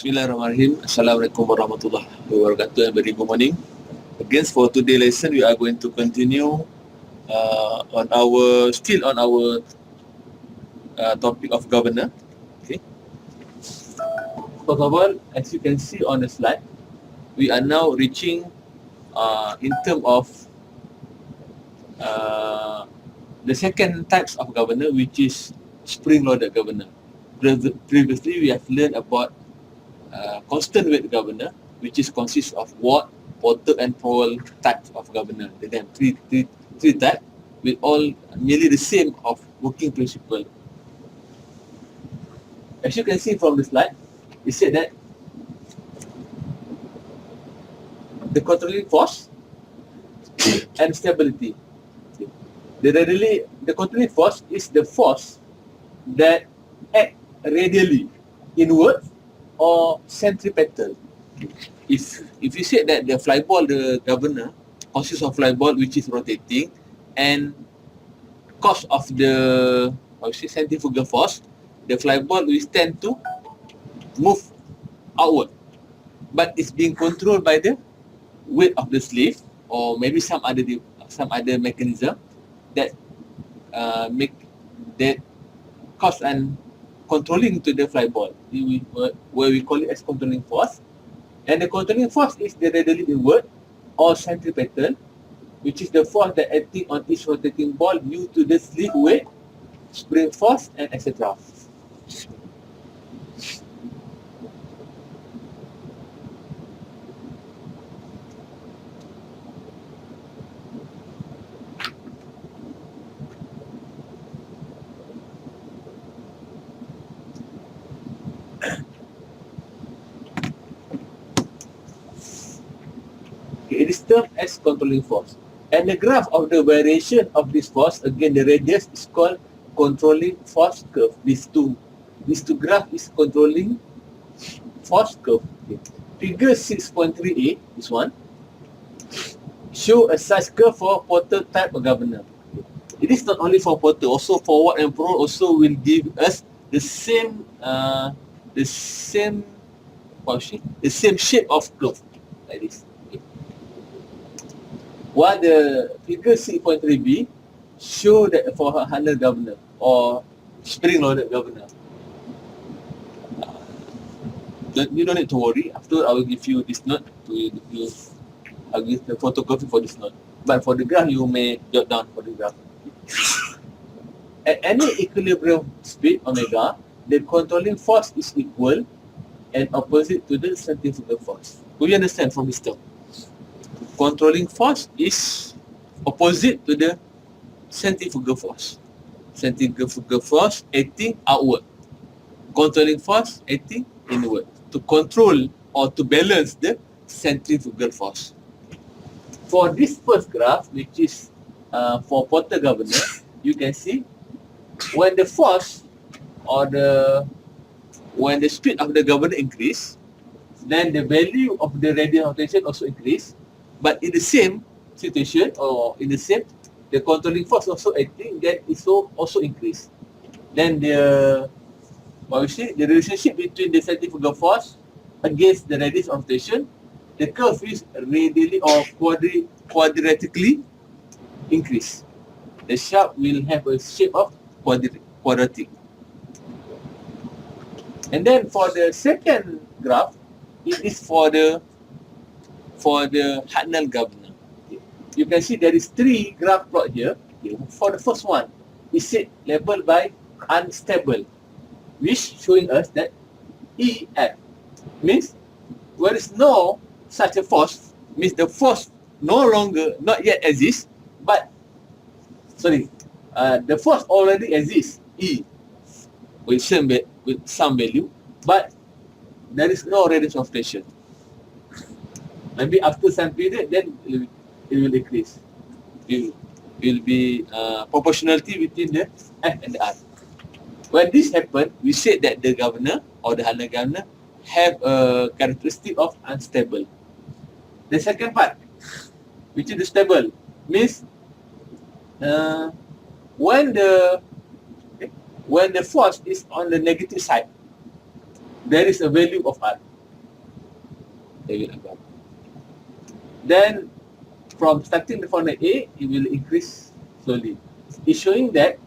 Bismillahirrahmanirrahim. Assalamualaikum warahmatullahi wabarakatuh and very good morning. Again, for today's lesson, we are going to continue on our topic of governor. Okay. First of all, as you can see on the slide, we are now reaching in terms of the second types of governor, which is spring-loaded governor. Previously, we have learned about constant weight governor, which is consists of ward, portal, and pole types of governor. They have three types with all nearly the same of working principle. As you can see from the slide, it said that the controlling force and stability. The controlling force is the force that act radially inward or centripetal. If you say that the fly ball, the governor, consists of fly ball which is rotating, and cause of the centrifugal force, the fly ball will tend to move outward, but it's being controlled by the weight of the slave or maybe some other mechanism that make that cause and controlling to the fly ball, where we call it as controlling force. And the controlling force is the radially inward or centripetal, which is the force that acting on each rotating ball due to the slave weight, spring force, and etc. It is termed as controlling force. And the graph of the variation of this force, again the radius, is called controlling force curve. These two graph is controlling force curve. Okay. Figure 6.3a, this one, show a such curve for portal type of governor. Okay. It is not only for portal, also for ward and pro also will give us the same shape of curve like this. While the figure 6.3b show that for a handle governor or spring-loaded governor. You don't need to worry. After I will give you this note I'll give the photocopy for this note. But for the graph, you may jot down for the graph. At any equilibrium speed omega, the controlling force is equal and opposite to the centrifugal force. Do you understand from this term? Controlling force is opposite to the centrifugal force. Centrifugal force acting outward. Controlling force acting inward to control or to balance the centrifugal force. For this first graph, which is for portal governor, you can see when the force or when the speed of the governor increase, then the value of the radial rotation also increase. But in the same situation or in the controlling force also acting, that is also increase. Then the relationship between the centrifugal force against the radius of rotation, the curve is radially or quadratically increase. The shaft will have a shape of quadratic. And then for the second graph, it is for the Hartnell governor. Okay. You can see there is three graph plot here. Okay. For the first one, it said labeled by unstable, which showing us that EF means there is no such a force, means the force not yet exists, but the force already exists, E, with some value, but there is no radius of rotation. Maybe after some period, then it will decrease. It will be proportionality between the F and the R. When this happens, we said that the governor or the handle governor have a characteristic of unstable. The second part, which is the stable, means when the force is on the negative side, there is a value of R. they will above. Then from starting from the A, it will increase slowly. It's showing that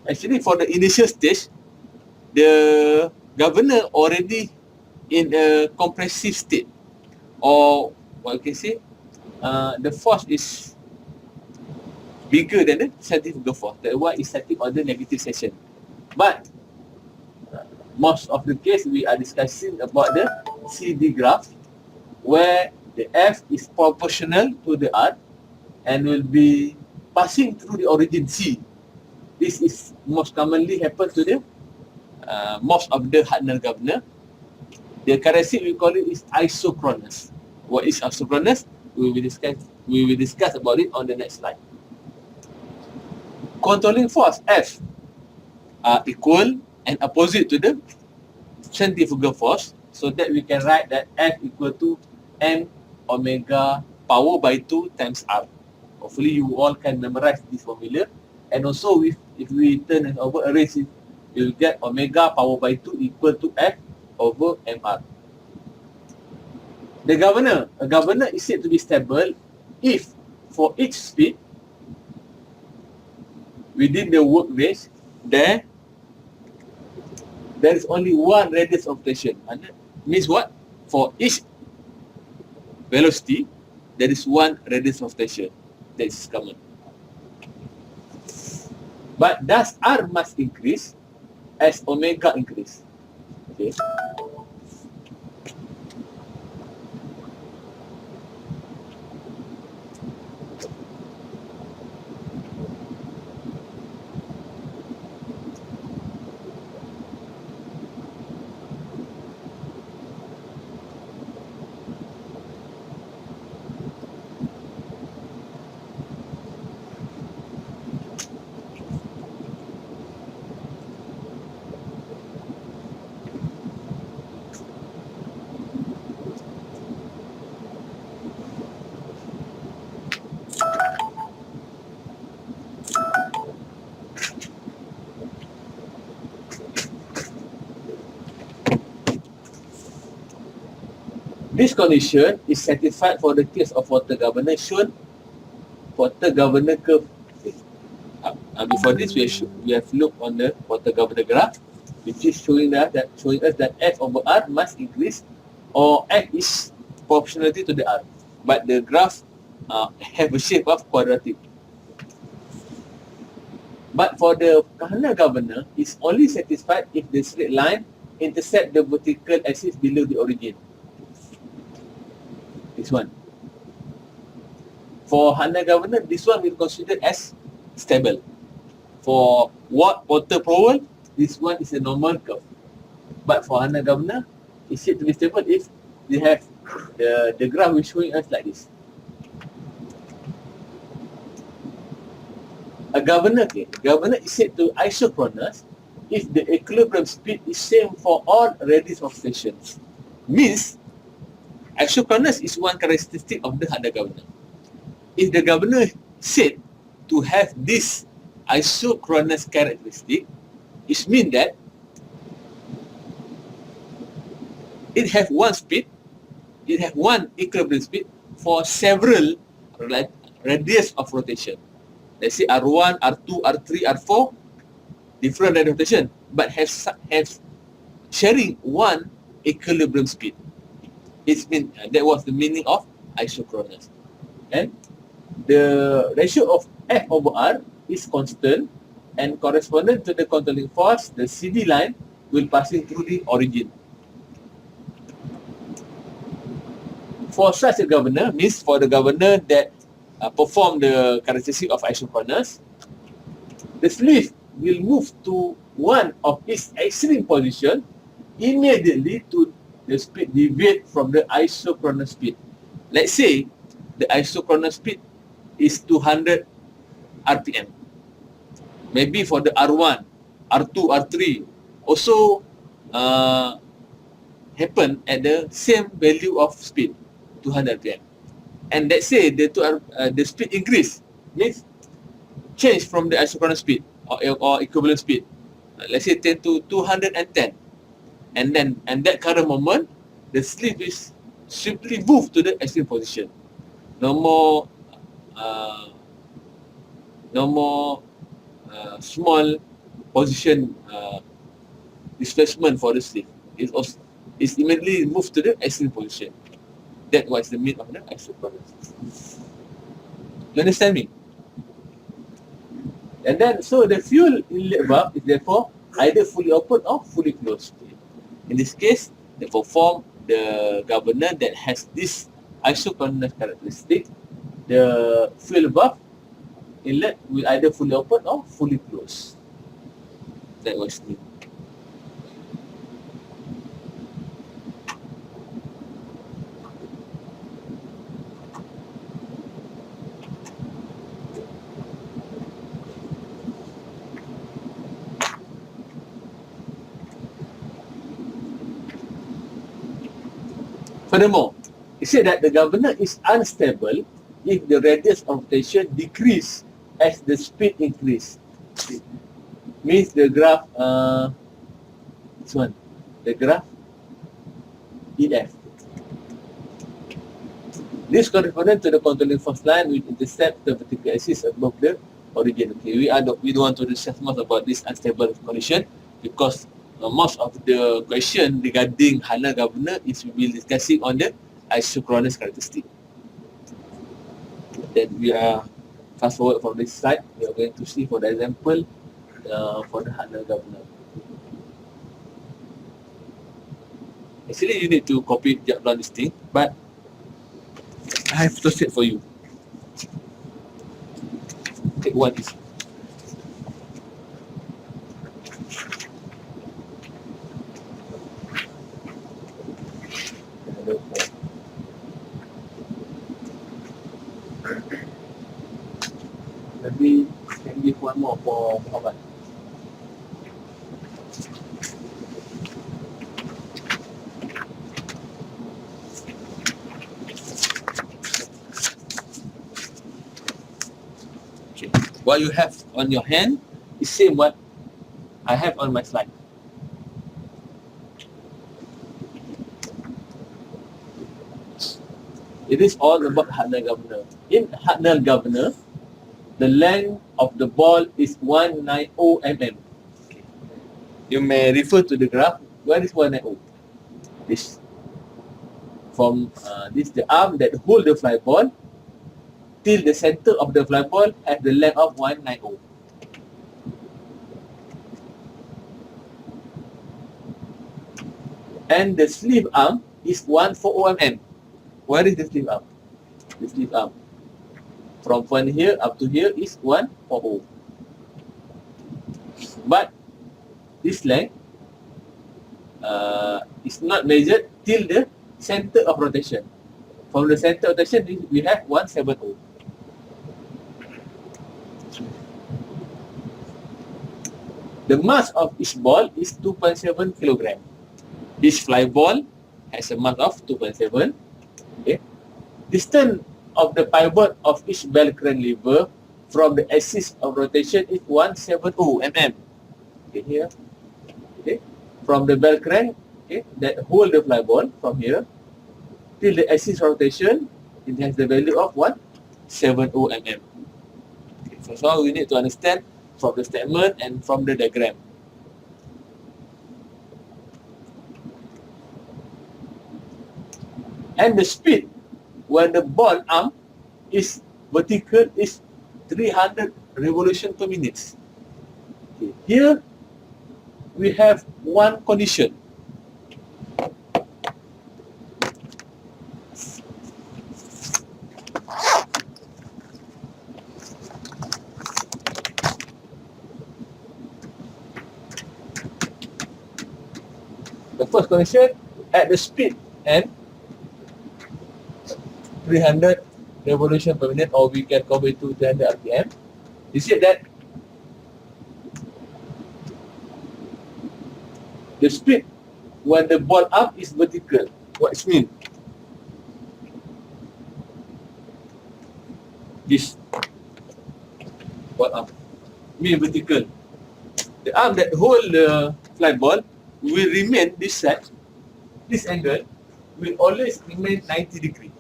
actually for the initial stage, the governor already in a compressive state, or what you can say, the force is bigger than the centrifugal force. That one is setting on the negative section. But most of the case we are discussing about the CD graph, where the F is proportional to the R and will be passing through the origin C. This is most commonly happen to the most of the Hartnell governor. The characteristic we call it is isochronous. What is isochronous? We will discuss about it on the next slide. Controlling force F are equal and opposite to the centrifugal force, so that we can write that F equal to m omega power by 2 times R. Hopefully you all can memorize this formula. And also if we turn it over, arrange it, we will get omega power by 2 equal to F over mR. A governor is said to be stable if for each speed within the work range there is only one radius of rotation. And that means what? For each velocity, there is one radius of rotation. That is common. But does R must increase as omega increase? Okay. This condition is satisfied for the case of water governor shown water governor curve. Okay. Before this, we have looked on the water governor graph, which is showing us that F over R must increase, or F is proportionality to the R. But the graph have a shape of quadratic. But for the Hartnell governor, it's only satisfied if the straight line intersect the vertical axis below the origin. This one. For Hartnell governor, this one will consider as stable. For water prowl, this one is a normal curve. But for Hartnell governor, it's said to be stable if they have the graph is showing us like this. A governor is said to isochronous if the equilibrium speed is same for all radius of stations. Means isochronous is one characteristic of the Hartnell governor. If the governor said to have this isochronous characteristic, it means that it have one speed, it have one equilibrium speed for several radius of rotation. Let's say R1, R2, R3, R4, different radius of rotation, but have sharing one equilibrium speed. It's mean that was the meaning of isochronous. And the ratio of F over R is constant and corresponding to the controlling force, the CD line will passing through the origin. For such a governor, means for the governor that perform the characteristic of isochronous, the sleeve will move to one of its extreme position immediately to the speed deviate from the isochronous speed. Let's say the isochronous speed is 200 RPM. Maybe for the R1, R2, R3 also happen at the same value of speed, 200 RPM. And let's say the speed increase, means change from the isochronous speed or equivalent speed. Let's say 10 to 210. And that current moment, the sleeve is simply move to the extreme position. No more small position displacement for the sleeve. It's immediately moved to the extreme position. That was the mean of the isochronous. You understand me? And then, so the fuel inlet valve is therefore either fully open or fully closed. In this case, they perform the governor that has this isochronous characteristic. The fuel valve inlet will either fully open or fully closed. That was new. Furthermore, it said that the governor is unstable if the radius of rotation decrease as the speed increase. Means the graph, this one, the graph EF. This corresponds to the controlling force line which intercepts the vertical axis above the origin. Okay, we don't want to discuss much about this unstable condition because most of the question regarding Hanel governor is we will discussing on the isochronous characteristic. Then we are fast forward from this slide. We are going to see for the example for the Hanel governor. Actually, you need to copy down this thing, but I have to set for you. Take one is. Maybe can give one more for Muhammad. What you have on your hand is same what I have on my slide. It is all about Hanel governor. In Hanel governor, the length of the ball is 190 mm. You may refer to the graph. Where is 190? This. From this the arm that hold the fly ball till the center of the fly ball has the length of 190. And the sleeve arm is 140 mm. Where is the sleeve arm? The sleeve arm. From point here up to here is 140. But this length is not measured till the center of rotation. From the center of rotation, we have 170. The mass of each ball is 2.7 kg. Each fly ball has a mass of 2.7. Okay. Distance of the pivot of each bell crank lever from the axis of rotation is 170 mm. Okay, here. Okay. From the bell crank, okay, that hold the fly ball from here till the axis of rotation, it has the value of 170 mm. Okay, so we need to understand from the statement and from the diagram. And the speed when the ball arm is vertical is 300 revolution per minute. Okay. Here we have one condition. The first condition, at the speed and 300 revolution per minute, or we can convert to 300 RPM. You see that the speed when the ball up is vertical. What it mean? This ball up mean vertical. The arm that hold the fly ball will remain this side, this angle, will always remain 90 degree.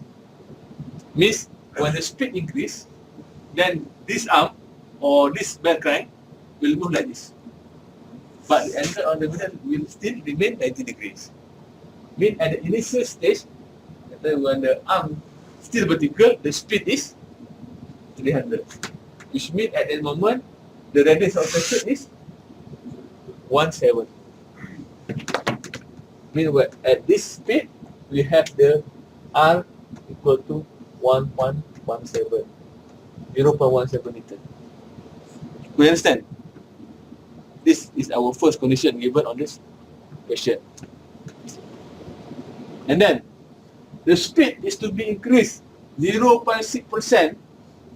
Means when the speed increase, then this arm or this bell crank will move like this. But the angle on the middle will still remain 90 degrees. Mean at the initial stage, when the arm still vertical, the speed is 300. Which means at that moment, the radius of section is 17. Meanwhile, at this speed, we have the R equal to 1.17, 0.17 meter. We understand? This is our first condition given on this question. And then, the speed is to be increased 0.6%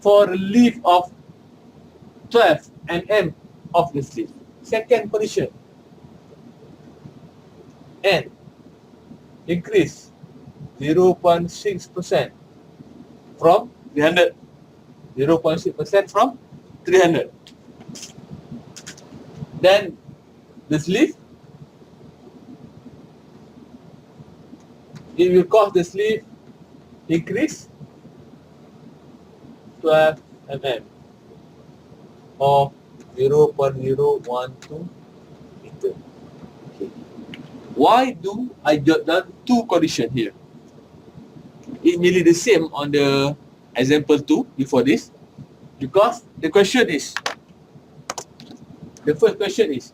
for a leaf of 12 mm of the sleeve. Second condition. And increase 0.6% from 300. 0.6% from 300. Then the sleeve, it will cause the sleeve increase 12 mm or 0.012 meter. Okay. Why do I jot down two conditions here? It's nearly the same on the example 2 before this, because the question is, the first question is,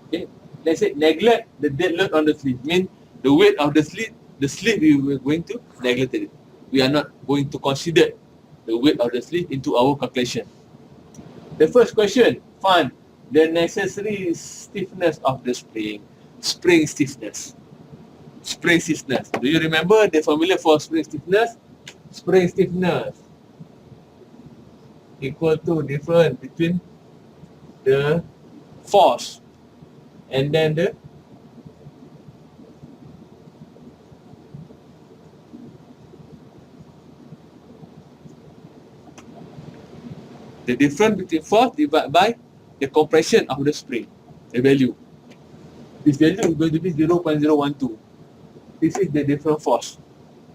okay, let's say neglect the dead load on the sleeve, means the weight of the sleeve we are going to neglect it. We are not going to consider the weight of the sleeve into our calculation. The first question, find the necessary stiffness of the spring. Spring stiffness. Spring stiffness. Do you remember the formula for spring stiffness? Spring stiffness equal to difference between the force and then the difference between force divided by the compression of the spring, the value. This value is going to be 0.012. This is the different force.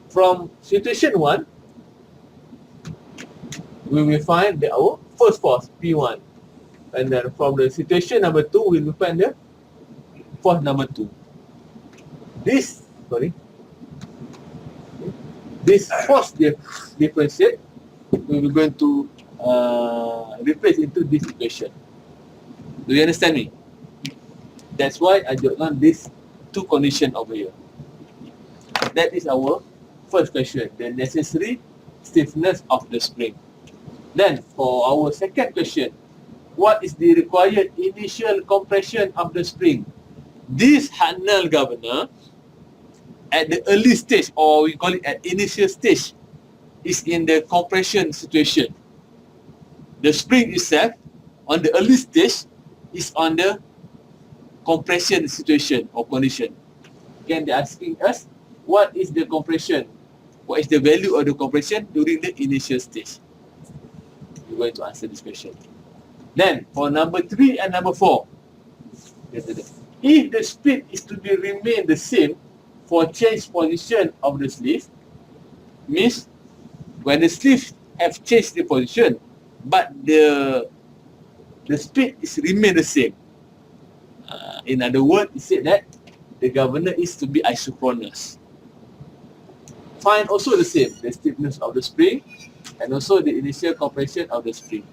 From situation 1, we will find our first force, P1. And then from the situation number 2, we will find the force number 2. This force differentiate, we will going to replace into this equation. Do you understand me? That's why I jot down these two conditions over here. That is our first question, the necessary stiffness of the spring. Then for our second question, what is the required initial compression of the spring? This Hanel governor at the early stage, or we call it at initial stage, is in the compression situation. The spring itself on the early stage is on the compression situation or condition. Again, they're asking us, what is the compression? What is the value of the compression during the initial stage? We're going to answer this question. Then, for number 3 and number 4, if the speed is to be remain the same for change position of the sleeve, means when the sleeve have changed the position, but the speed is remain the same. In other words, it said that the governor is to be isochronous. Find also the same, the stiffness of the spring and also the initial compression of the spring.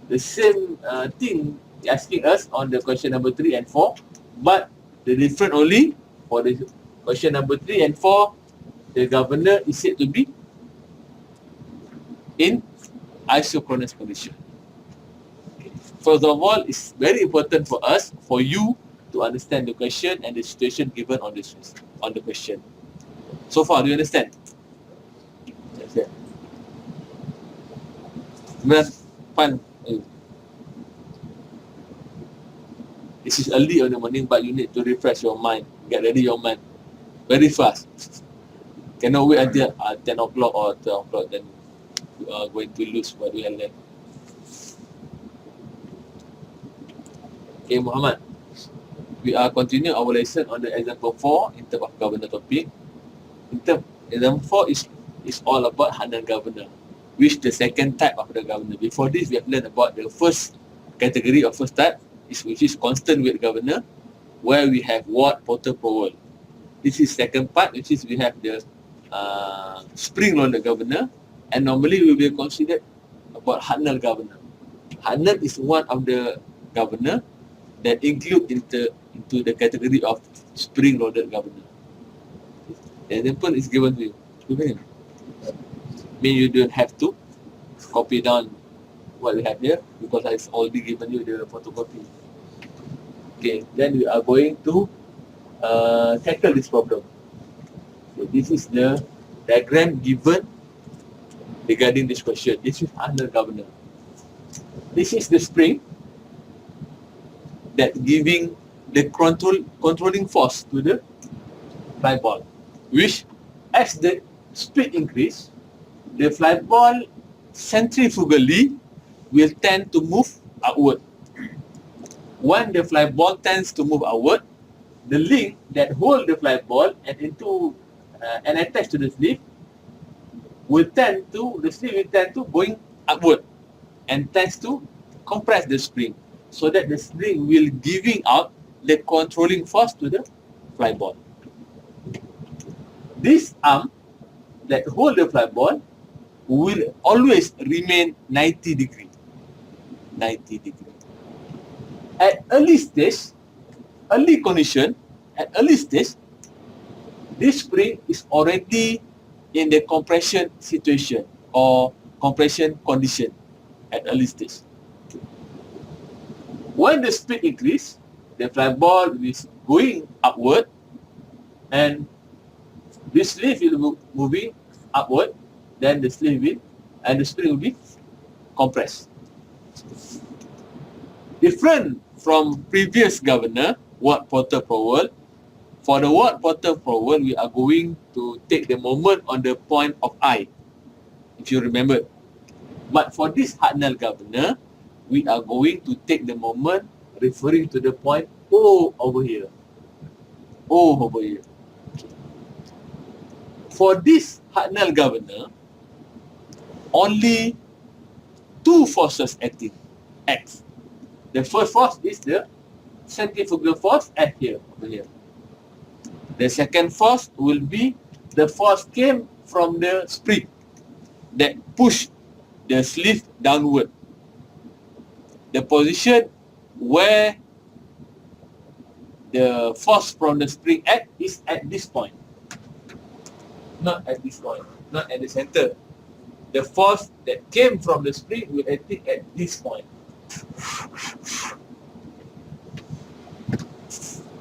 The same thing asking us on the question number 3 and 4, but the difference only for the question number 3 and 4, the governor is said to be in isochronous condition. First of all, it's very important for us, for you, to understand the question and the situation given on the question. So far, do you understand? Yes. Fun. This is early in the morning, but you need to refresh your mind, get ready your mind very fast. Cannot wait until 10 o'clock or 12 o'clock, then you are going to lose what you have learned. Okay, Muhammad. We are continuing our lesson on the example 4 in terms of governor topic. Example 4 is all about Hanal governor, which the second type of the governor. Before this, we have learned about the first category of first type, which is constant weight governor, where we have ward, porter, provost. This is second part, which is we have the spring-loaded governor, and normally we will consider about Hanal governor. Hanal is one of the governor that include into the category of spring-loaded governor. The example is given to you. Okay. Mean you don't have to copy down what we have here because I've already given you the photocopy. Okay, then we are going to tackle this problem. So this is the diagram given regarding this question. This is under governor. This is the spring that giving the controlling force to the fly ball, which as the speed increase, the fly ball centrifugally will tend to move outward. When the fly ball tends to move outward, the link that hold the fly ball and attach to the sleeve will tend to going upward and tends to compress the spring, so that the spring will giving out the controlling force to the fly ball. This arm that hold the fly ball will always remain 90 degree. 90 degree. At early stage, early condition, at early stage, this spring is already in the compression situation or compression condition at early stage. When the speed increase, the fly ball is going upward and this sleeve will moving upward, then the sleeve will and the spring will be compressed. Different from previous governor, ward, porter, provost. For the ward, porter, provost, we are going to take the moment on the point of I, if you remember. But for this Hanal governor, we are going to take the moment referring to the point O over here. O over here. For this Hanal governor, only two forces acting. X. The first force is the centrifugal force at here, over here. The second force will be the force came from the spring that push the sleeve downward. The position where the force from the spring act is at this point. Not at this point, not at the center. The force that came from the spring will act at this point.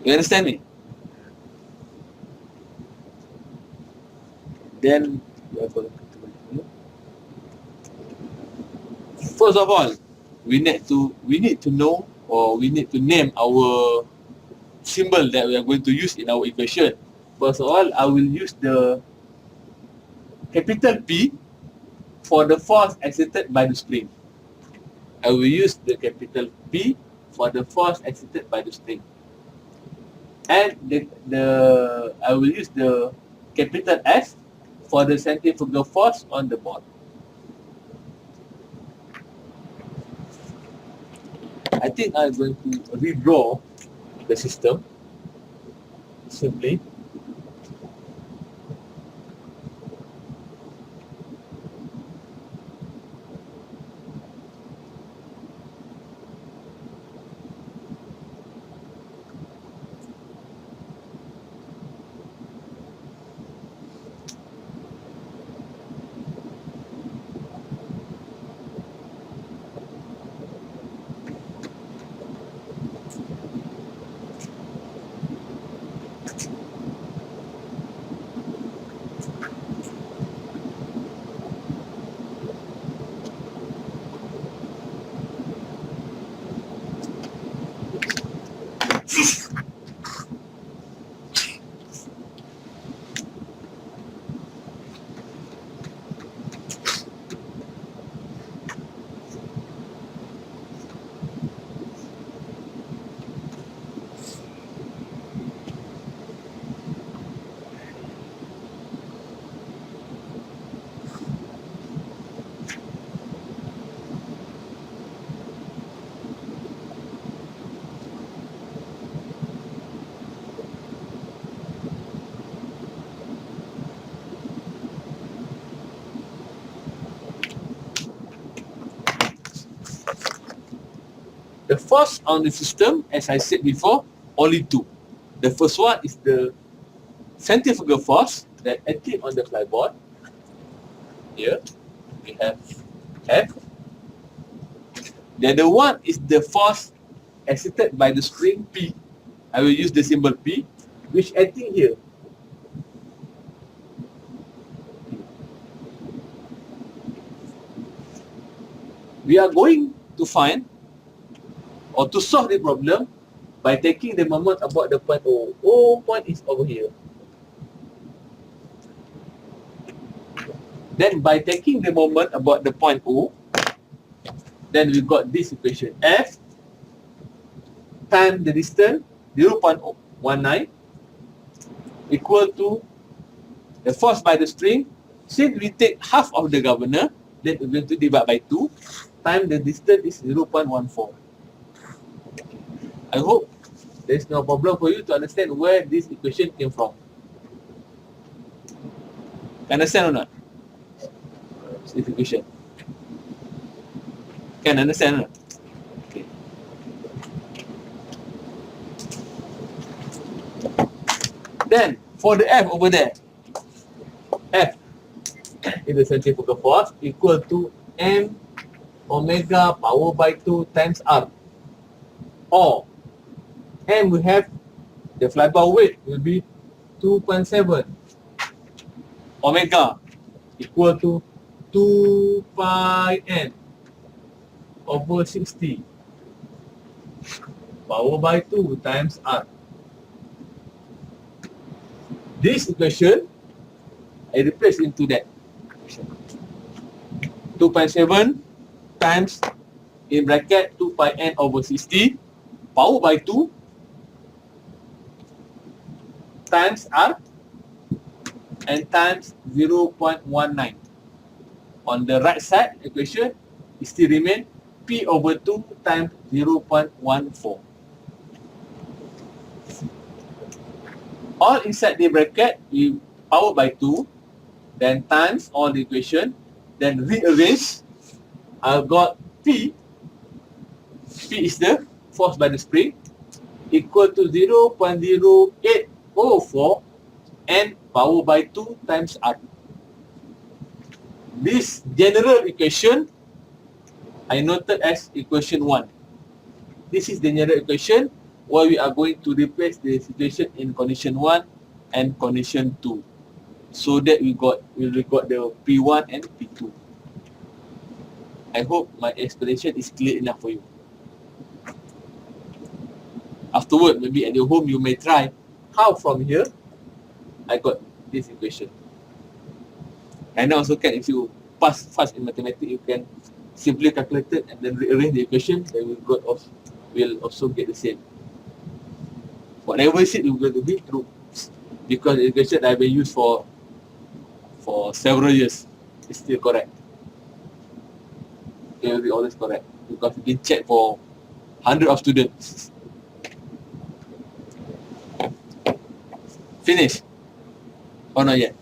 You understand me? Then we are going to first of all, we need to know, or we need to name our symbol that we are going to use in our equation. First of all, I will use the capital P for the force exerted by the spring. I will use the capital P for the force exerted by the spring. And I will use the capital S for the centrifugal force on the ball. I think I'm going to redraw the system simply. force on the system, as I said before, only two. The first one is the centrifugal force that acting on the flyboard. Here we have F. The other one is the force exerted by the spring P. I will use the symbol P, which acting here. We are going to find or to solve the problem by taking the moment about the point O. O point is over here. Then by taking the moment about the point O, then we got this equation. F times the distance 0.19 equal to the force by the string. Since we take half of the governor, then we're going to divide by 2 times the distance is 0.14. I hope there's no problem for you to understand where this equation came from. Understand or not? This equation. Can understand or not? Okay. Then for the F over there, F is the centrifugal force equal to m omega power by 2 times R. Or M we have the flybar weight will be 2.7 omega equal to 2 pi n over 60 power by 2 times R. This equation I replace into that. 2.7 times in bracket 2 pi n over 60 power by 2 times R and times 0.19. On the right side equation, it still remain P over 2 times 0.14. All inside the bracket, we power by 2, then times all the equation, then rearrange. I've got P. P is the force by the spring, equal to 0.0804 n power by 2 times R. This general equation I noted as equation 1. This is the general equation where we are going to replace the situation in condition 1 and condition 2. So that we got the P1 and P2. I hope my explanation is clear enough for you. Afterward, maybe at your home you may try how from here I got this equation. And also can, if you pass fast in mathematics, you can simply calculate it and then rearrange the equation, then will also get the same. Whatever is it, you're going to be true, because the equation I've been used for several years is still correct. It will be always correct because you can check for hundreds of students. Finish or not yet?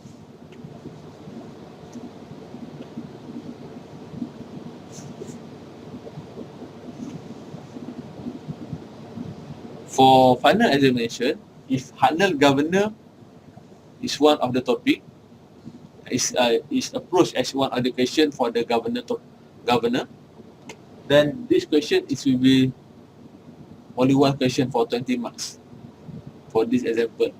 For final examination, if Hartnell governor is one of the topic, is approached as one of the question for the governor, then this question will be only one question for 20 marks for this example.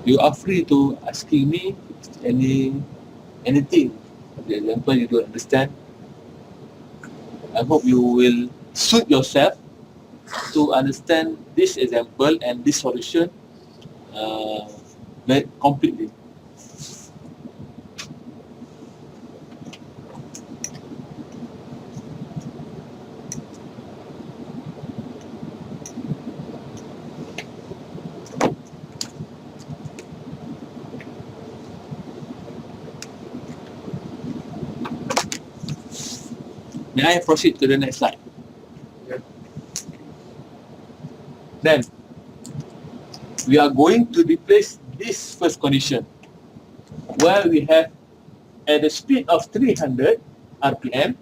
You are free to asking me anything. For example, you don't understand. I hope you will suit yourself to understand this example and this solution very completely. May I proceed to the next slide? Yeah. Then, we are going to replace this first condition, where we have at the speed of 300 RPM,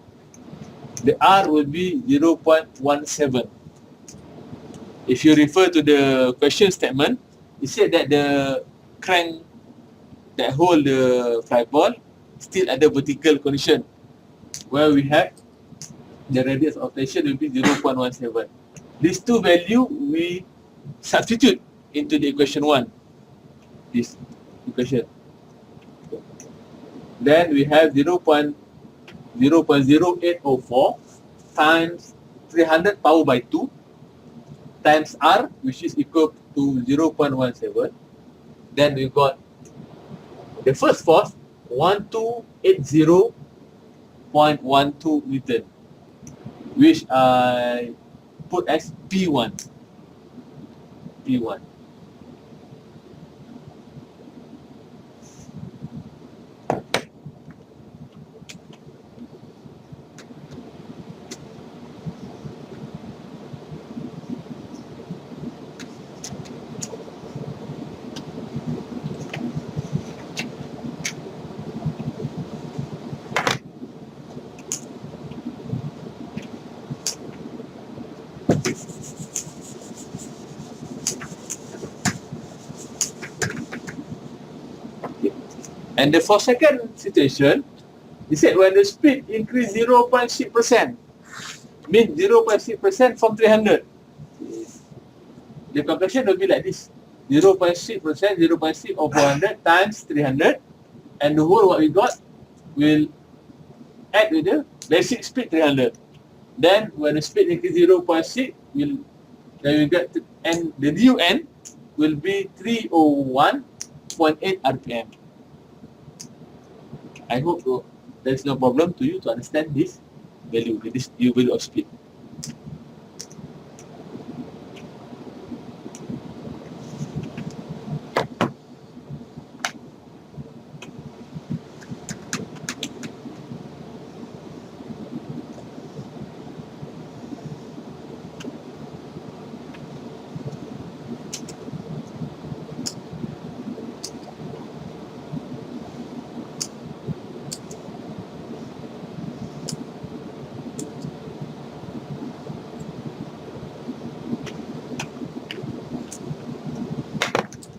the R will be 0.17. If you refer to the question statement, it said that the crank that hold the fly ball still at the vertical condition, where we have the radius of rotation will be 0.17. These two value we substitute into the equation 1, this equation. Then we have 0.0804 times 300 power by 2 times R, which is equal to 0.17. Then we got the first force, 1280.12 Newton, which I put as P1. P1. And the for second situation, he said when the speed increase 0.6%, means 0.6% from 300. The calculation will be like this: 0.6%, 0.6 of 400 times 300, and the whole what we got will add with the basic speed 300. Then when the speed increase 0.6, then we get to, and the new n will be 301.8 RPM. I hope there's no problem to you to understand this value, this new value of speed.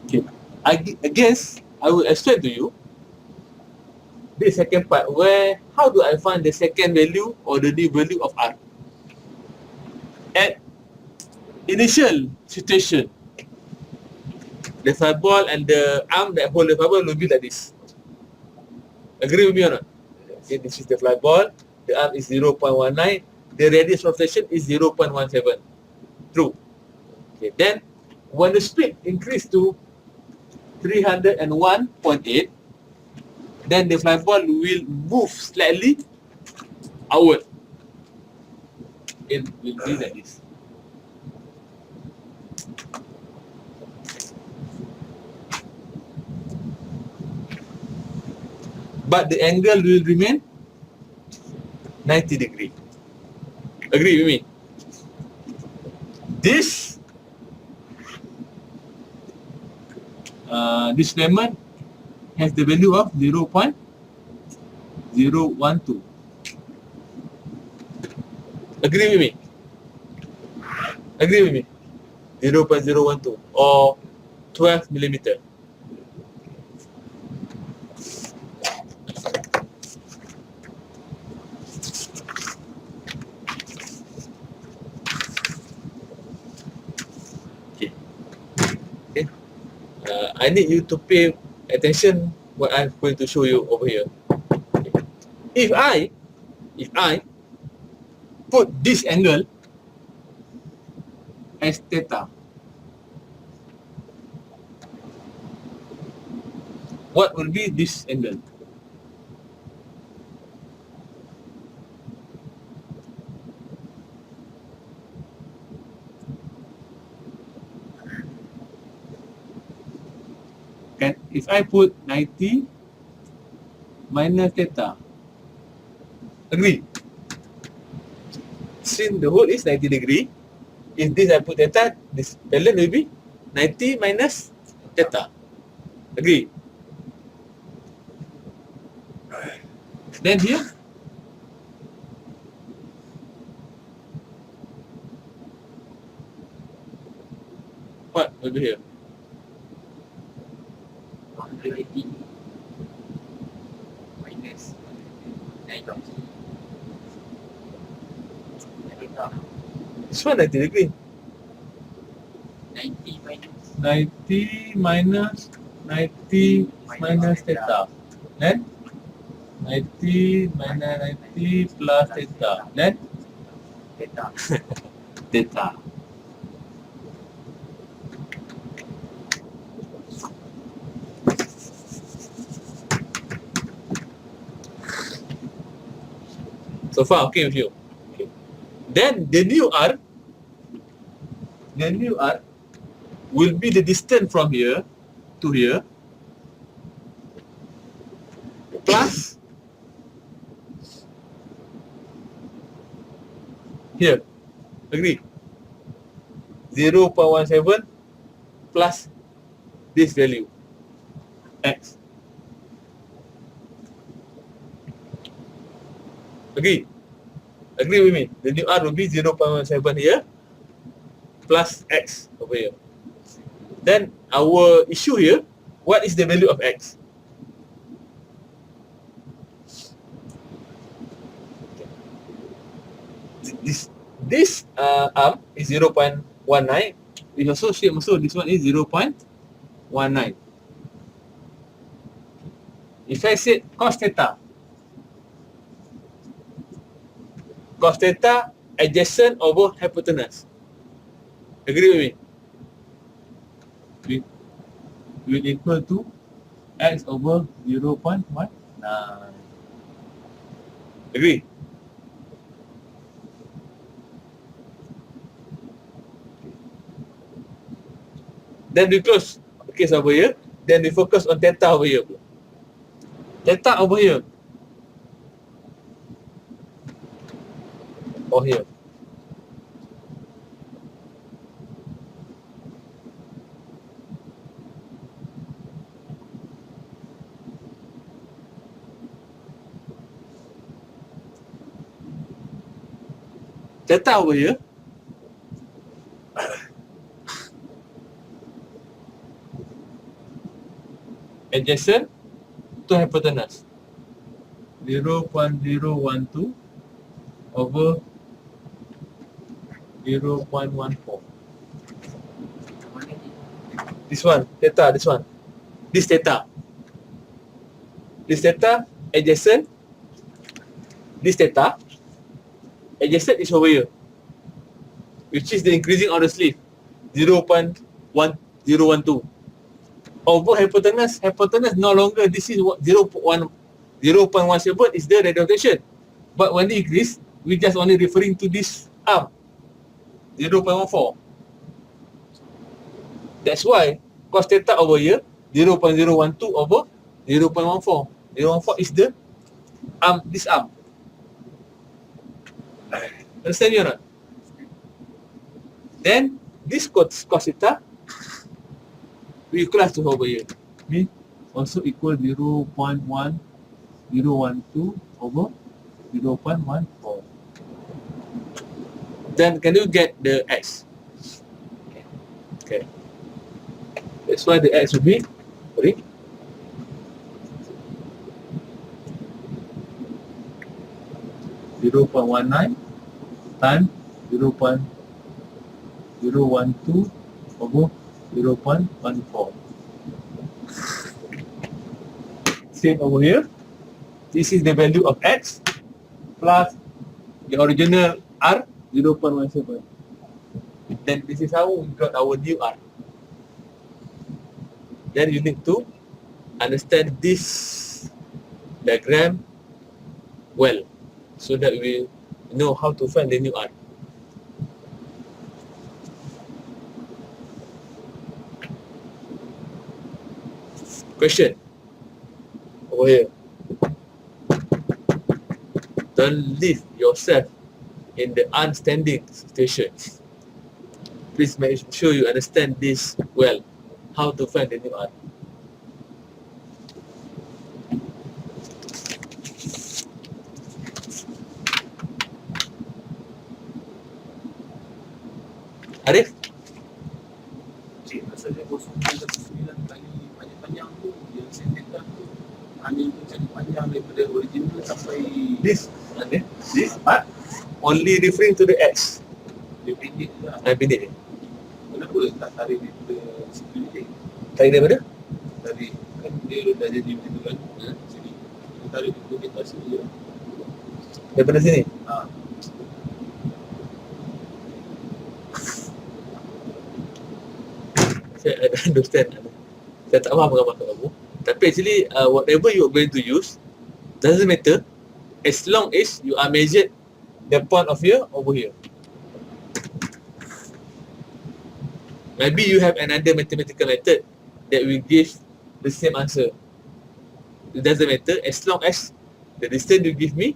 Okay, I guess I will explain to you the second part, where how do I find the second value or the new value of R? At initial situation, the fireball and the arm that hold the fireball will be like this. Agree with me or not? Okay, this is the fly ball, the arm is 0.19, the radius of rotation is 0.17. True. Okay, then when the speed increase to 301.8, then the fly ball will move slightly outward. It will be like this. But the angle will remain 90 degree. Agree with me? This displacement has the value of 0.012. Agree with me? Agree with me? 0.012 or 12 millimeter. I need you to pay attention what I'm going to show you over here. If I put this angle as theta, what will be this angle? And if I put 90 minus theta, agree? Since the whole is 90 degree, if this I put theta, this ln will be 90 minus theta. Agree? Then here, what will be here? 180 minus 90. This one 90 degree. 90 minus 90 minus 90 minus theta. Then 90 minus 90 plus theta. Then theta. theta. So far, okay with you. Okay. Then the new R will be the distance from here to here plus here. Agree? 0.17 plus this value x. Agree? Agree with me? The new R will be 0.17 here plus x over here. Then our issue here, what is the value of x? This arm is 0.19. We also same also this one is 0.19. If I say cos theta adjacent over hypotenuse. Agree with me? Will equal to x over 0.19. Agree? Then we close the case over here. Then we focus on theta over here. Theta over here. Or here. Theta over here. Adjacent to hypotenuse. 0.012 over 0.14. This one, theta, this one. This theta. This theta adjacent. This theta adjacent is over here, which is the increasing of the sleeve. 0.1012. Over hypotenuse, no longer, this is 0.17 is the rate of rotation. But when they increase, we just only referring to this arm. 0.14. That's why cos theta over here 0.012 over 0.14. 0.14 is the arm, this arm. Understand you or not? Then this cos theta we equalize to over here. Mean also equal 0.1012 over 0.14. Then can you get the x? Okay. That's why the x will be 0.19 times 0.012 over 0.14. Same over here. This is the value of x plus the original r 0.17. Then this is how we got our new r. Then you need to understand this diagram well, so that we know how to find the new r. Question over here. Don't leave yourself in the unstanding situation. Please make sure you understand this well. How to find the new R. Arif? Cik, masalah 0.9 kali panjang-panjang tu, yang saya tetap tu, hanya untuk cari panjang daripada original sampai This part only referring to the X. dia pendek tu lah. Pendek. Kenapa tak tarik daripada situ je? Tarik daripada? Tarik, kan dia dah jadi macam tu kan, sini. Kita tarik daripada kereta sini je. Daripada sini? Ha. I understand. Saya tak faham apa maksud kamu. Tapi actually, whatever you are going to use, doesn't matter as long as you are measured the point of here over here. Maybe you have another mathematical method that will give the same answer. It doesn't matter as long as the distance you give me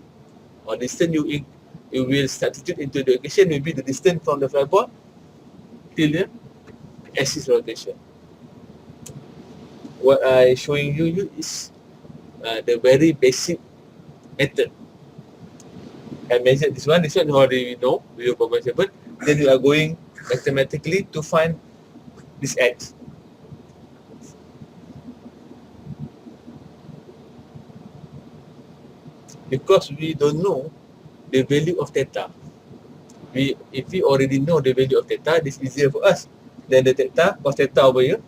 or distance you will substitute into the equation will be the distance from the flyboard till the axis rotation. What I showing you is the very basic method. I measured this one you already know, 0.7. Then you are going mathematically to find this x. Because we don't know the value of theta. If we already know the value of theta, this is easier for us. Then the theta, cos theta over here.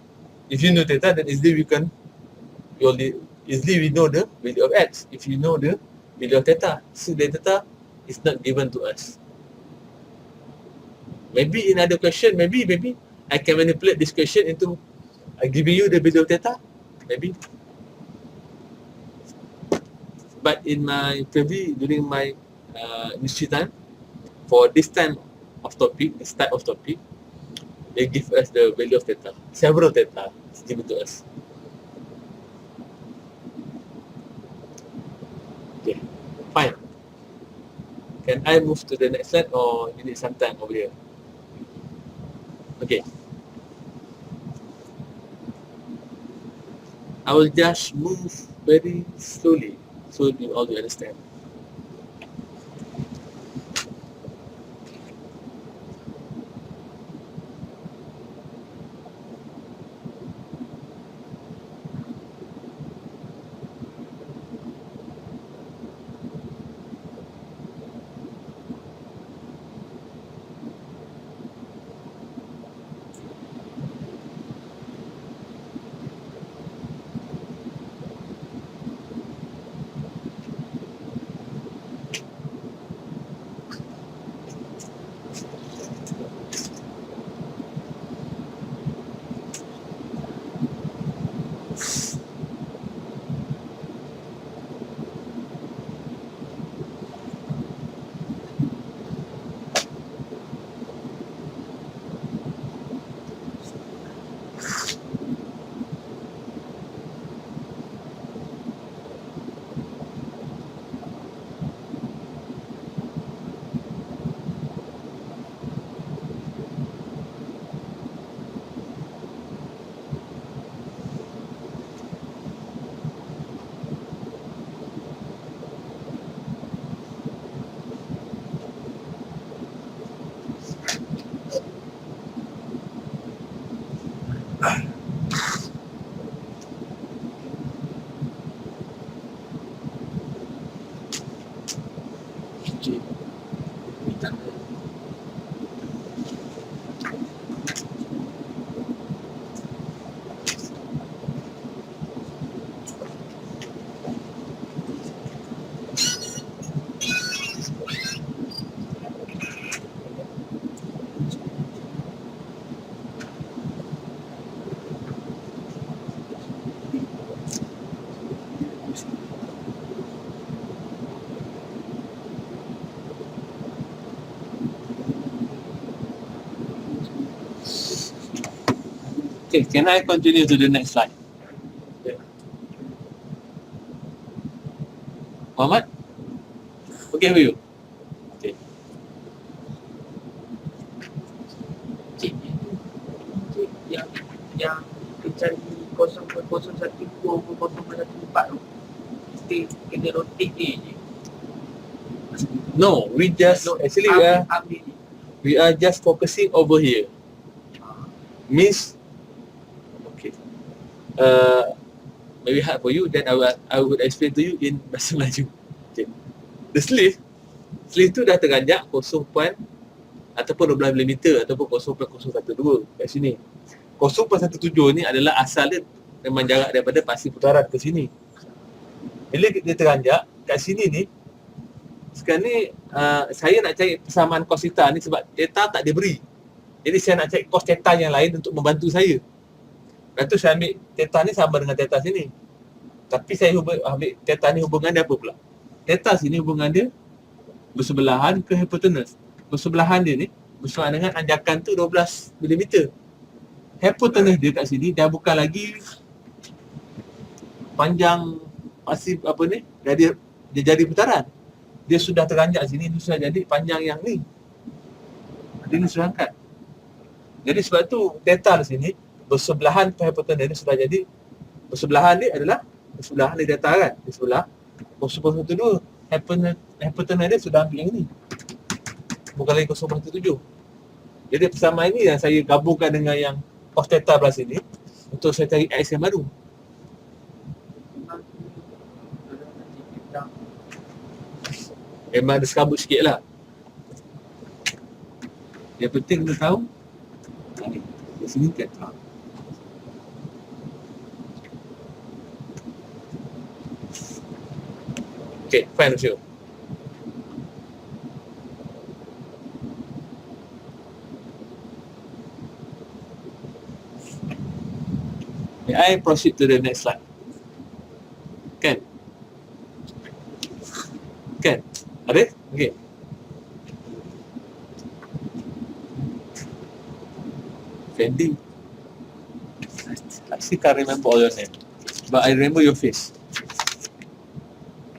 If you know theta, then easily we know the value of x. If you know the value of theta, see the theta is not given to us. Maybe in another question, maybe I can manipulate this question into giving you the value of theta. Maybe. But in my preview during my history time, for this type of topic, they give us the value of theta. Several theta is given to us. Okay, fine. Can I move to the next slide or you need some time over here? Okay. I will just move very slowly so you all will understand. Okay, can I continue to the next slide? Yeah. Muhammad? Okay for you? Okay. cari 0.012/0.114 tu. Kita kena rotate dia je. No, we just actually ambil ni. we are just focusing over here. Means okay. Maybe hard for you, then I would explain to you in bahasa Melayu. Okay. The sleeve tu dah teranjak 0. Ataupun 12mm ataupun 0.012 kat sini. 0.17 ni adalah asal dia memang jarak daripada pasti putaran ke sini. Bila dia teranjak kat sini ni, sekarang ni saya nak cari persamaan cos theta ni sebab theta tak dia beri. Jadi saya nak cari cos theta yang lain untuk membantu saya. Lepas tu saya ambil theta ni sama dengan theta sini. Tapi saya ambil theta ni hubungan dia apa pula? Theta sini hubungan dia bersebelahan ke hypotenuse. Bersebelahan dia ni bersama dengan anjakan tu 12mm. Hypotenuse dia kat sini dah bukan lagi panjang pasti apa ni, dia jadi putaran. Dia sudah teranjak sini, dia sudah jadi panjang yang ni. Dia ni sudah angkat. Jadi sebab tu theta di sini bersebelahan ke hypotenuse dia sudah jadi, bersebelahan dia adalah bersebelahan dia theta kan, di sebelah 0.12. Hypotenuse dia sudah ambil yang ni, bukan lagi 0.17. Jadi persamaan ini yang saya gabungkan dengan yang cos theta belah sini untuk saya cari X yang baru. Memang ada sekabut sikit lah. Yang penting kita tahu ni, kat sini kan. Okay, fine Rusio. May I proceed to the next slide? Kan? Kan? Ada? Okay. Fendi. I still can't remember all your name, but I remember your face.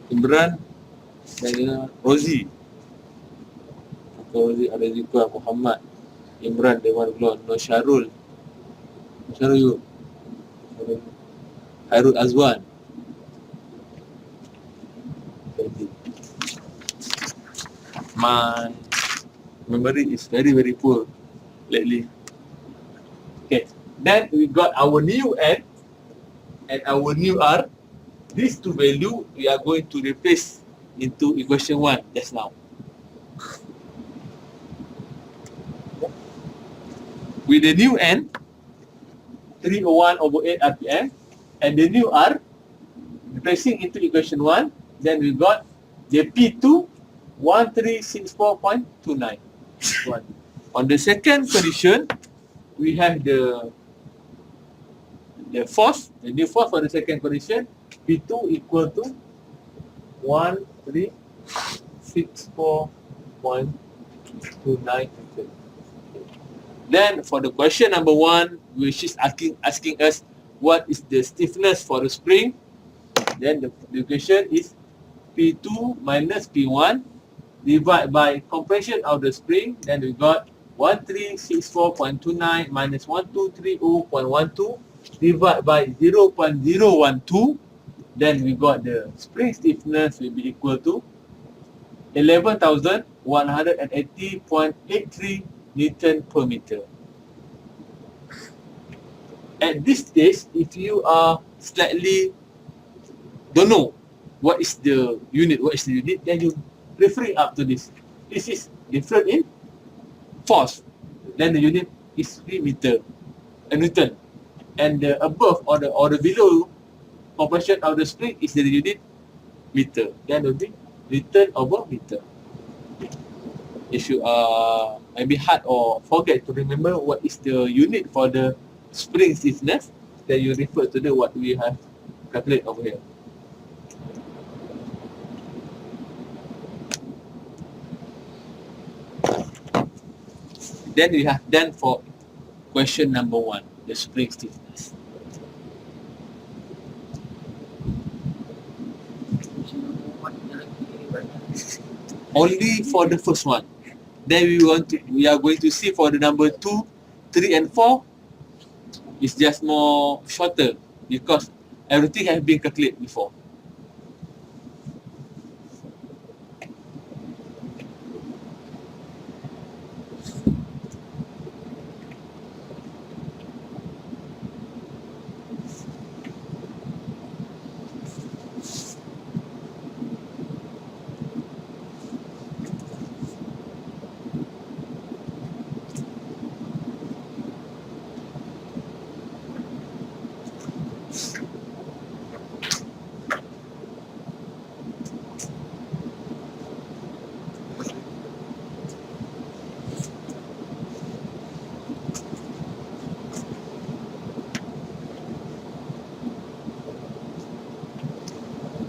Imran dan Rozi. Rozi ada juga Muhammad, Imran, Dewan Glon, Nur Syarul. Syarul. Hairul Azwan. My memory is very poor lately. Okay, then we got our new N and our new R. These two value we are going to replace into equation 1 just now. With the new N, 301/8 RPM, and the new R, replacing into equation 1, then we got the P2 1364.29. On the second condition, we have the force, the new force for the second condition, P2 equal to 1364.29. Then for the question number 1, which is asking us what is the stiffness for the spring, then the equation is P2 minus P1 divided by compression of the spring, then we got 1364.29 minus 1230.12 divided by 0.012, then we got the spring stiffness will be equal to 11,180.83 Newton per meter. At this stage, if you are slightly don't know what is the unit, then you referring up to this. This is different in force. Then the unit is Newton. And the above or the below compression of the spring is the unit meter. Then will be Newton/meter. If you are maybe hard or forget to remember what is the unit for the spring stiffness, then you refer to the what we have calculated over here. Then we have done for question number 1, the spring stiffness. Only for the first one. Then we are going to see for the number 2, 3 and 4. It's just more shorter because everything has been calculated before.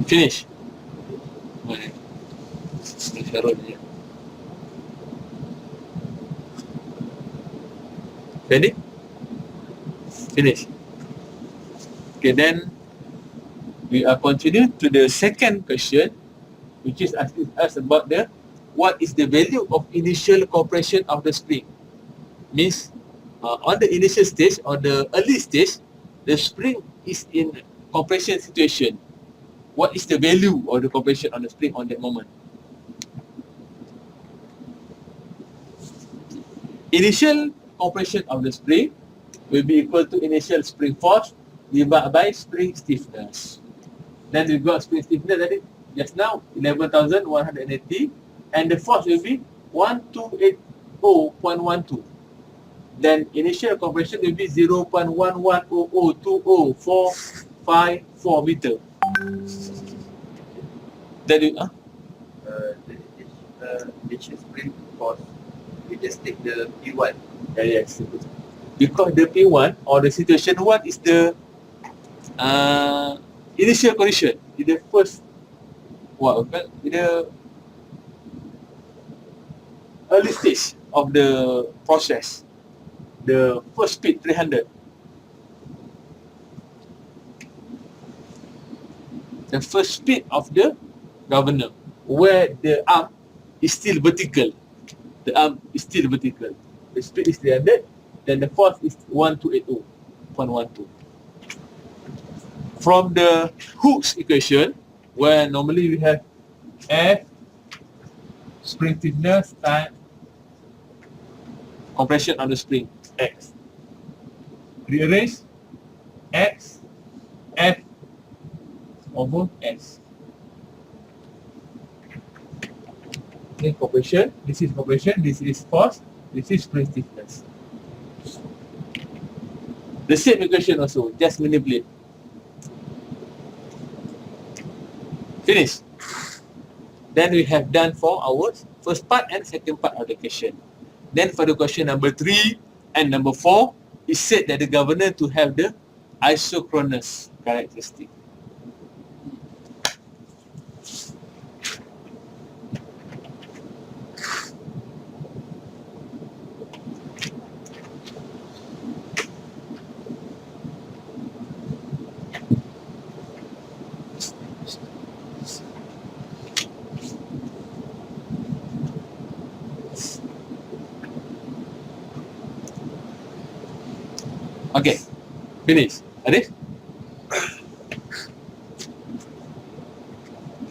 Finish. Boleh. Syarul je. Ready? Finish. Okay, then we are continuing to the second question, which is asking us about the what is the value of initial compression of the spring? Means on the initial stage or the early stage, the spring is in compression situation. What is the value of the compression on the spring on that moment? Initial compression of the spring will be equal to initial spring force divided by spring stiffness. Then we got spring stiffness tadi just now 11,180 and the force will be 1280.12. Then initial compression will be 0.110020454 meter. Then you Initial spring force, we just take the P1. yes. Because the P1 or the situation 1 is the initial condition in the first in the early stage of the process, the first speed 300. The first speed of the governor, where the arm is still vertical. The arm is still vertical. The speed is 300, then the force is 1280.12. From the Hooke's equation, where normally we have F spring stiffness times compression on the spring X. Rearrange X F over S. Okay, compression, this is force, this is spring stiffness. The same equation also, just manipulate. Finish. Then we have done for our first part and second part of the question. Then for the question number 3 and number 4, it said that the governor to have the isochronous characteristic. Okay, finish. Arif?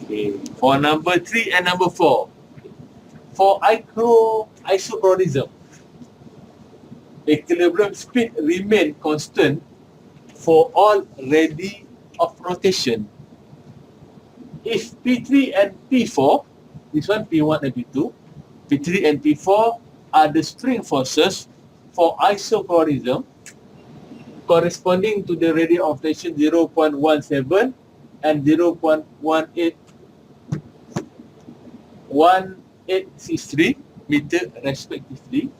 Okay, for number 3 and number 4, for isochronism, equilibrium speed remain constant for all radii of rotation. If P3 and P4, this one P1 and P2, P3 and P4 are the string forces for isochronism, corresponding to the radii of rotation 0.17 and 0.1863 meter respectively.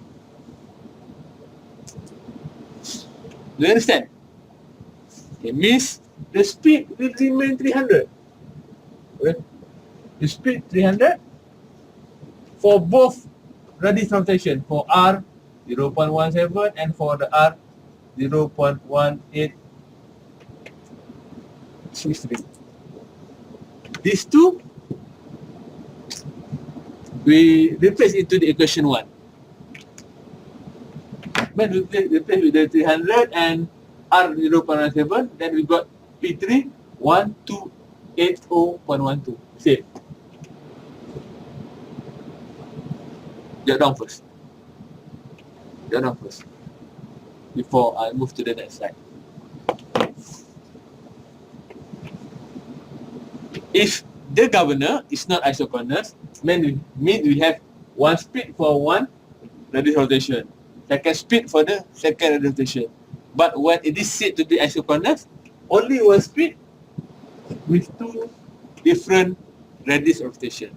Do you understand? It means the speed will remain 300. Okay? The speed 300 for both radius of rotation, for R 0.17 and for the R 0.1863. These two we replace into the equation 1. When we replace with the 300 and R0.17, then we got P3 1280.12. Same. Jot down first. Jot down first. Before I move to the next slide. If the governor is not isochronous, means we have one speed for one radius rotation, second speed for the second radius rotation. But when it is said to be isochronous, only one speed with two different radius rotation.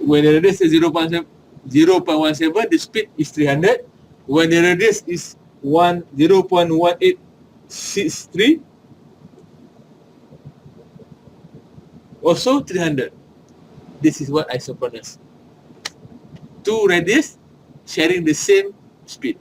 When the radius is 0.17, the speed is 300. When the radius is 0.1863, also 300. This is what isochronous. Two radius sharing the same speed.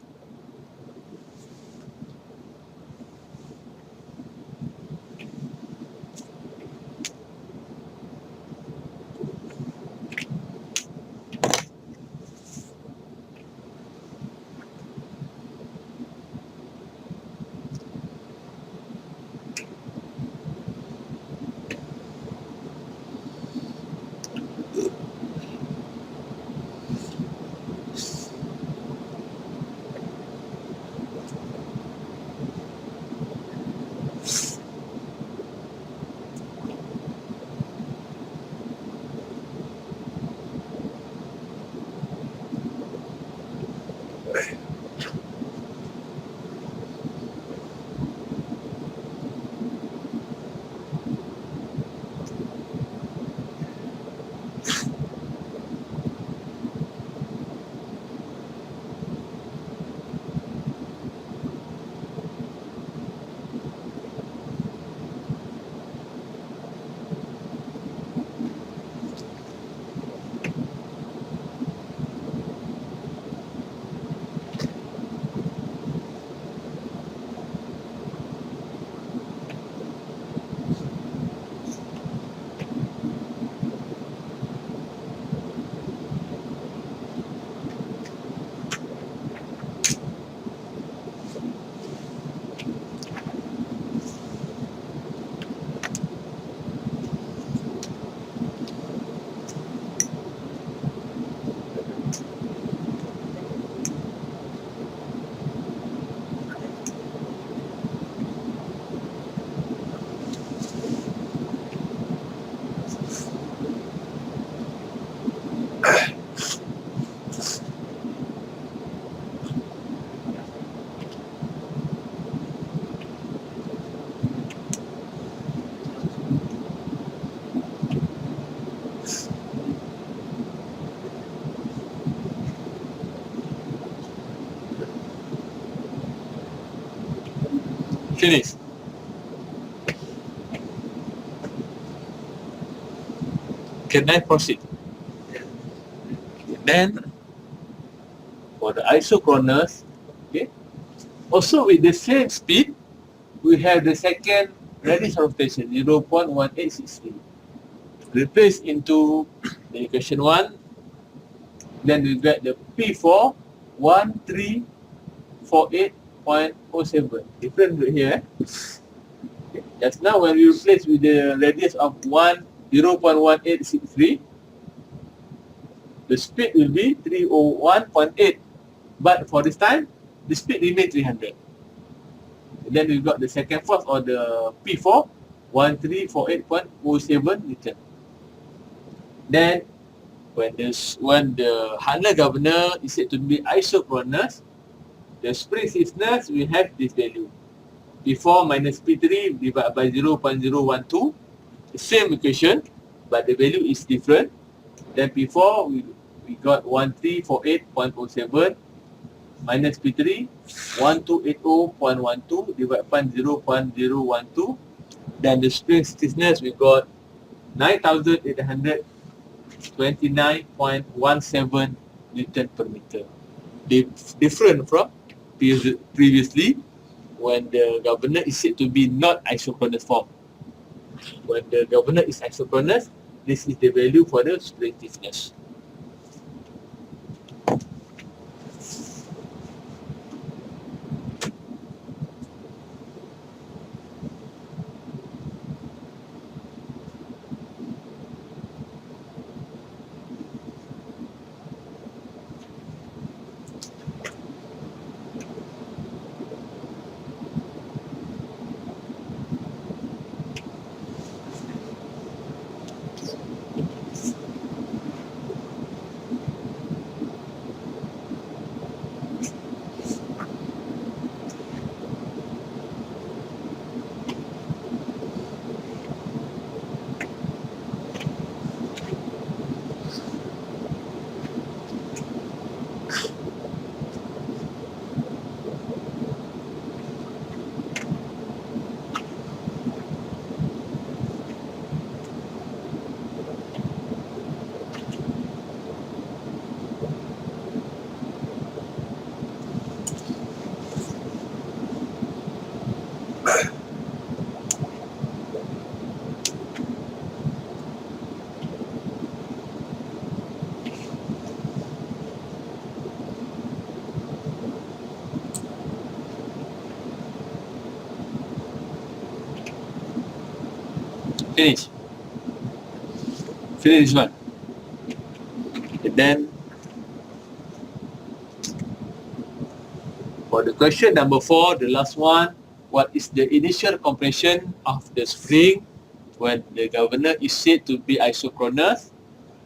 Finish. Can I proceed? Then, for the isochronous, okay, also with the same speed, we have the second radius rotation, 0.1863. Replace into the equation 1, then we get the P4 1348.07. Different here. Okay. Just now when we replace with the radius of 0.1863, the speed will be 301.8. But for this time, the speed remains 300. And then we got the second force or the P4 1348.07 Newton. Then when the Handler governor is said to be isochronous, the spring stiffness we have this value. P4 minus P3 divided by 0.012. The same equation, but the value is different. Then P4 we got 1348.07 minus P3 1280.12 divided by 0.012. Then the spring stiffness we got 9,829.17 Newton per meter. Different from previously when the governor is said to be not isochronous form. When the governor is isochronous, this is the value for the spring stiffness. Finish this one. And then for the question number 4, the last one, what is the initial compression of the spring when the governor is said to be isochronous?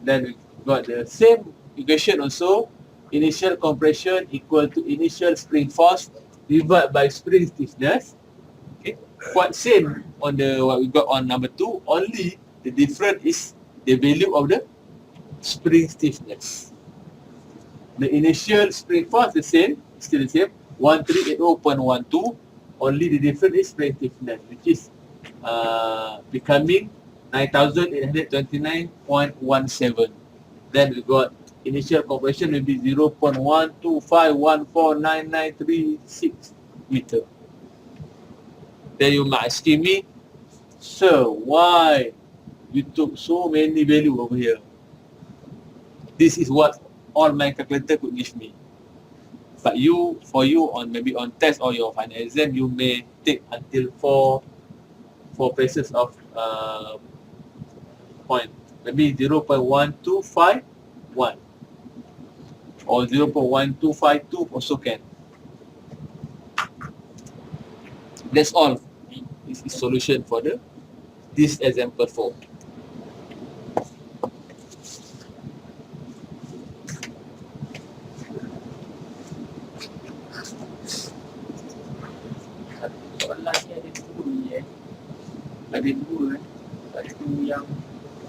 Then we got the same equation also. Initial compression equal to initial spring force divided by spring stiffness. Okay, quite same on the what we got on number 2. Only the difference is the value of the spring stiffness. The initial spring force the same, still the same, 1380.12. Only the difference is spring stiffness, which is becoming 9829.17. Then we got initial compression will be 0.125149936 meter. Then you might ask me, sir, why you took so many value over here? This is what all my calculator could give me. But for you on maybe on test or your final exam, you may take until four places of point. Maybe 0.1251 or 0.1252 also can. That's all. This is solution for this example 4. Soalan ni ada 2 ni Ada 2 Satu yang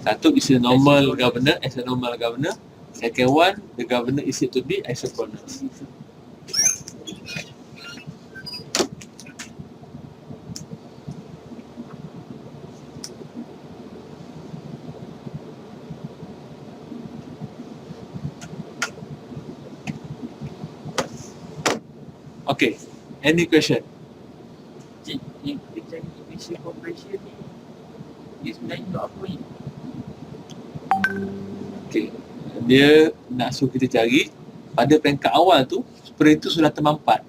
Satu is a normal governor, as a normal governor. Second one, the governor is said to be isochronous. Okay, any question? Cik, ni kita cari initial compression ni dia sebenarnya untuk apa ni? Okay, dia nak suruh kita cari pada peringkat awal tu, spray tu sudah termampat.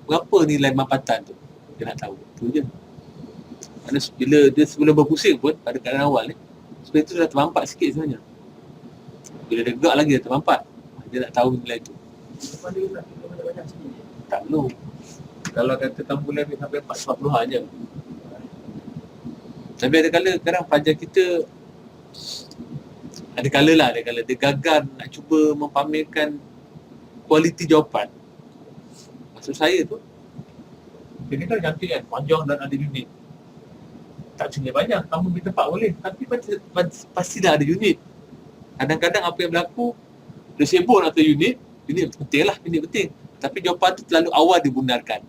Berapa nilai mampatan tu? Dia nak tahu. Tu je. Kerana bila dia sebelum berpusing pun, pada keadaan awal ni, spray tu sudah termampat sikit sebenarnya. Bila dia gerak lagi, dia termampat. Dia nak tahu nilai tu. Lepas dia nak kena banyak-banyak sini je. Tak perlu. Kalau kata tambulan ni sampai 440-an je. Tapi ada kala kadang pelajar kita ada kala dia gagal nak cuba mempamerkan kualiti jawapan. Maksud saya tu, dia kata cantik kan, panjang dan ada unit. Tak cuma banyak, tambah lebih tepat boleh. Tapi pastilah ada unit. Kadang-kadang apa yang berlaku, dia sibuk nak tahu unit penting lah, unit penting. Tapi jawapan tu terlalu awal dibenarkan.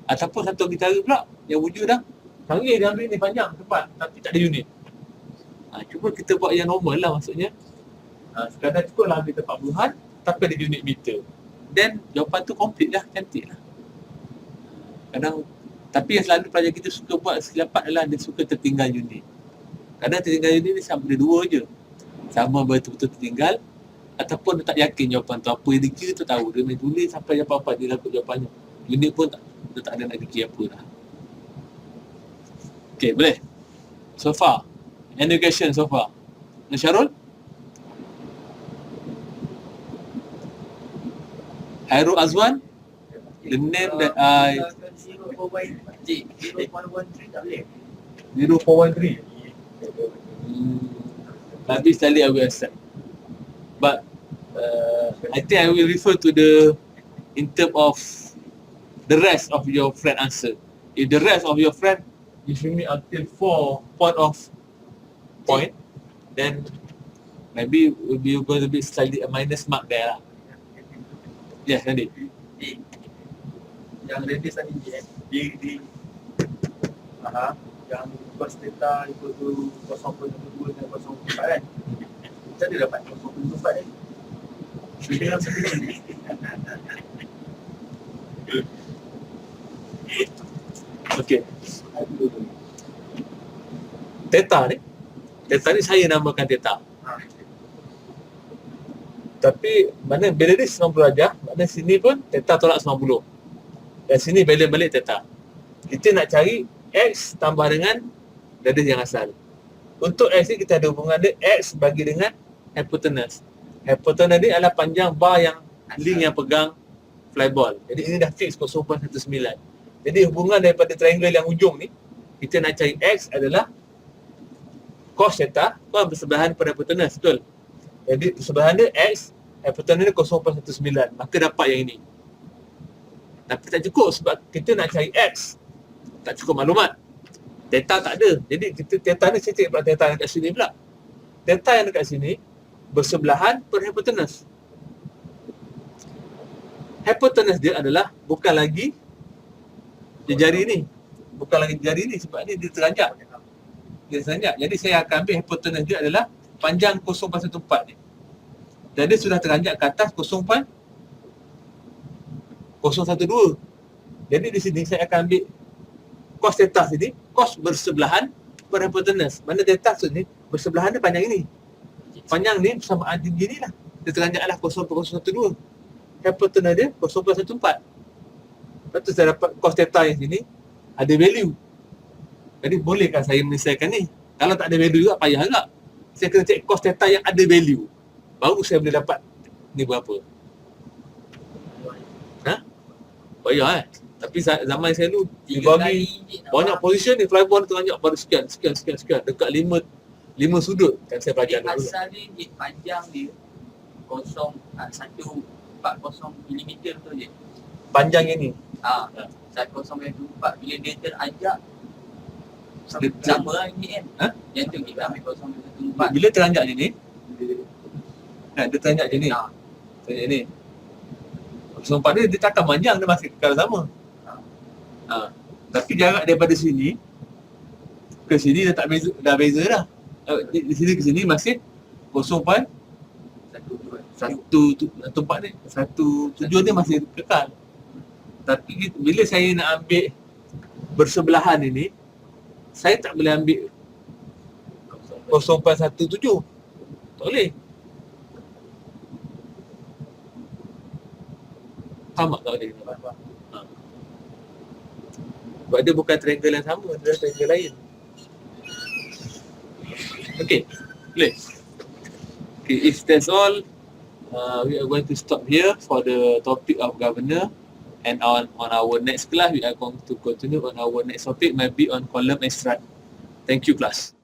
Ataupun satu lagi cara pula, yang wujud dah, canggih dia ambil ni panjang, tepat, tapi tak ada unit. Cuba kita buat yang normal lah maksudnya. Sekadar cukup lah ambil tempat puluhan, tapi ada unit meter. Then jawapan tu complete lah, cantik lah. Kadang, tapi yang selalu pelajar kita suka buat selapat adalah dia suka tertinggal unit. Kadang tertinggal unit ni sama ada 2 je. Sama betul-betul tertinggal, ataupun dia tak yakin jawapan tu apa yang dia kira tu tahu. Dia main tulis sampai jawapan apa dia lakuk jawapannya. Unit pun dia tak ada nak fikir apa dah. Okay, boleh? So far, any question so far? Syarul? Hairul Azwan? The name that I... 0.13 tak boleh. 0413? Maybe slightly I will accept. But I think I will refer to in term of the rest of your friend answer. If the rest of your friend give me until 4 point, then maybe will be going to be slightly a minus mark there lah. Yes, Randy. Yang Randy tadi di yang cos theta equal to 0.2 dan 0.4 kan. Macam dia dapat 0.4 kan? Dia dalam sendiri. Okay. Theta ni saya namakan theta. Tapi mana bila ni 90 darjah, mana sini pun theta tolak 90. Dan sini balik theta. Kita nak cari X tambah dengan garis yang asal. Untuk X ni kita ada hubungan dia X bagi dengan hypotenuse. Hypotenuse ni adalah panjang bar yang link yang pegang flyball. Jadi ini dah fix 0.19. Jadi hubungan daripada triangle yang ujung ni, kita nak cari X adalah cos theta, cos bersebelahan pada hypotenuse, betul? Jadi bersebelahan dia X, hypotenuse dia 0.19. Maka dapat yang ini. Tapi tak cukup sebab kita nak cari X. Tak cukup maklumat. Theta tak ada. Jadi kita theta ni, saya cari pula theta yang dekat sini pula. Theta yang dekat sini bersebelahan per hypotenuse. Hypotenuse dia adalah bukan lagi jari ni. Bukan lagi jari ni sebab ni dia teranjak. Dia teranjak. Jadi saya akan ambil hypotenuse dia adalah panjang 0.14 ni. Jadi sudah teranjak ke atas 0.012. Jadi di sini saya akan ambil cos theta sini, cos bersebelahan per hypotenuse. Mana theta ni bersebelahan dia panjang ini. Panjang ni sama ada gini lah. Dia teranjaklah 0.012. Hypotenuse dia 0.14. Lepas tu saya dapat cos theta yang sini ada value. Jadi bolehkah saya menyelesaikan ni? Kalau tak ada value juga payah agak. Saya kena cek cos theta yang ada value. Baru saya boleh dapat ni berapa. Payah Tapi zaman saya dulu dibagi banyak position ni, flyball teranjak pada sekian. Dekat 5 sudut kan saya belajar dulu. Asal dia panjang dia 140 mm tu je. Panjang yang ni. 104 bila dia teranjak sama lah ini kan. Yang tu kita ambil 0.14. Bila teranjak je ni, dia teranjak je ni. Teranjak ni. 0.4 dia takkan panjang, dia masih kekal sama. Tapi jarak daripada sini ke sini dah tak beza, dah beza dah. Di sini ke sini masih 0.17 ni masih kekal. Tapi bila saya nak ambil bersebelahan ini, saya tak boleh ambil 0.17. Tak boleh. Faham tak boleh? Sebab dia bukan triangle yang sama, dia triangle lain. Okay, boleh? Okay, if that's all, we are going to stop here for the topic of governor. And on our next class, we are going to continue on our next topic, maybe on column and strut. Thank you, class.